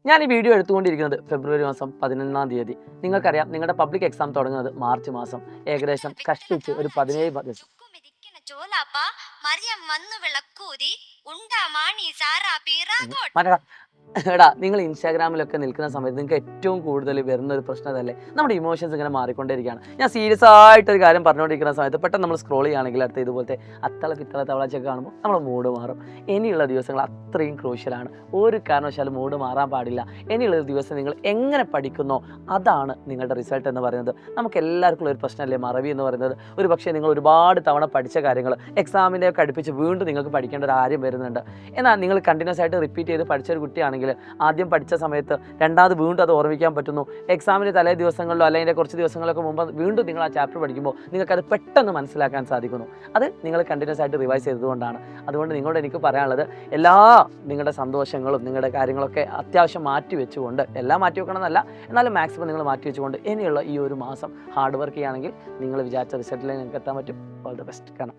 ഞാൻ ഈ വീഡിയോ എടുത്തുകൊണ്ടിരിക്കുന്നത് ഫെബ്രുവരി മാസം 11-ാം തീയതി. നിങ്ങൾക്കറിയാം, നിങ്ങളുടെ പബ്ലിക് എക്സാം തുടങ്ങുന്നത് മാർച്ച് മാസം. ഏകദേശം കഷ്ടിച്ച് ഒരു 17 ദിവസം. എടാ, നിങ്ങൾ ഇൻസ്റ്റാഗ്രാമിലൊക്കെ നിൽക്കുന്ന സമയത്ത് നിങ്ങൾക്ക് ഏറ്റവും കൂടുതൽ വരുന്ന ഒരു പ്രശ്നം അതല്ലേ, നമ്മുടെ ഇമോഷൻസ് ഇങ്ങനെ മാറിക്കൊണ്ടിരിക്കുകയാണ്. ഞാൻ സീരിയസ് ആയിട്ടൊരു കാര്യം പറഞ്ഞുകൊണ്ടിരിക്കുന്ന സമയത്ത് പെട്ടെന്ന് നമ്മൾ സ്ക്രോൾ ചെയ്യുകയാണെങ്കിൽ അടുത്ത ഇതുപോലത്തെ അത്തള പിത്തള തവളച്ചൊക്കെ കാണുമ്പോൾ നമ്മുടെ മൂഡ് മാറും. ഇനിയുള്ള ദിവസങ്ങൾ അത്രയും ക്രൂഷ്യലാണ്. ഒരു കാരണവശാലും മൂഡ് മാറാൻ പാടില്ല. ഇനിയുള്ള ദിവസം നിങ്ങൾ എങ്ങനെ പഠിക്കുന്നോ അതാണ് നിങ്ങളുടെ റിസൾട്ട് എന്ന് പറയുന്നത്. നമുക്ക് എല്ലാവർക്കും ഒരു പ്രശ്നമല്ലേ മറവി എന്ന് പറയുന്നത്. ഒരു പക്ഷേ നിങ്ങൾ ഒരുപാട് തവണ പഠിച്ച കാര്യങ്ങൾ എക്സാമിൻ്റെ ഒക്കെ അടുപ്പിച്ച് വീണ്ടും നിങ്ങൾക്ക് പഠിക്കേണ്ട ഒരു കാര്യം വരുന്നുണ്ട്. എന്നാൽ നിങ്ങൾ കണ്ടിന്യൂസ് ആയിട്ട് റിപ്പീറ്റ് ചെയ്ത് പഠിച്ച ഒരു കുട്ടിയാണെങ്കിൽ ആദ്യം പഠിച്ച സമയത്ത് രണ്ടാമത് വീണ്ടും അത് ഓർമ്മിക്കാൻ പറ്റുന്നു. എക്സാമിന് തലേ ദിവസങ്ങളിലോ അല്ലെങ്കിൽ കുറച്ച് ദിവസങ്ങളൊക്കെ മുമ്പ് വീണ്ടും നിങ്ങൾ ആ ചാപ്റ്റർ പഠിക്കുമ്പോൾ നിങ്ങൾക്കത് പെട്ടെന്ന് മനസ്സിലാക്കാൻ സാധിക്കുന്നു. അത് നിങ്ങൾ കണ്ടിന്യൂസ് ആയിട്ട് റിവൈസ് ചെയ്തതുകൊണ്ടാണ്. അതുകൊണ്ട് നിങ്ങളോട് എനിക്ക് പറയാനുള്ളത്, എല്ലാ നിങ്ങളുടെ സന്തോഷങ്ങളും നിങ്ങളുടെ കാര്യങ്ങളൊക്കെ അത്യാവശ്യം മാറ്റി വെച്ചുകൊണ്ട്, എല്ലാം മാറ്റി വെക്കണം എന്നല്ല, എന്നാലും മാക്സിമം നിങ്ങൾ മാറ്റി വെച്ചുകൊണ്ട് ഇനിയുള്ള ഈ ഒരു മാസം ഹാർഡ് വർക്ക് ചെയ്യുകയാണെങ്കിൽ നിങ്ങൾ വിചാരിച്ച റിസൾട്ടിലേക്ക് നിങ്ങൾക്ക് എത്താൻ പറ്റും. All the best. കാണാം.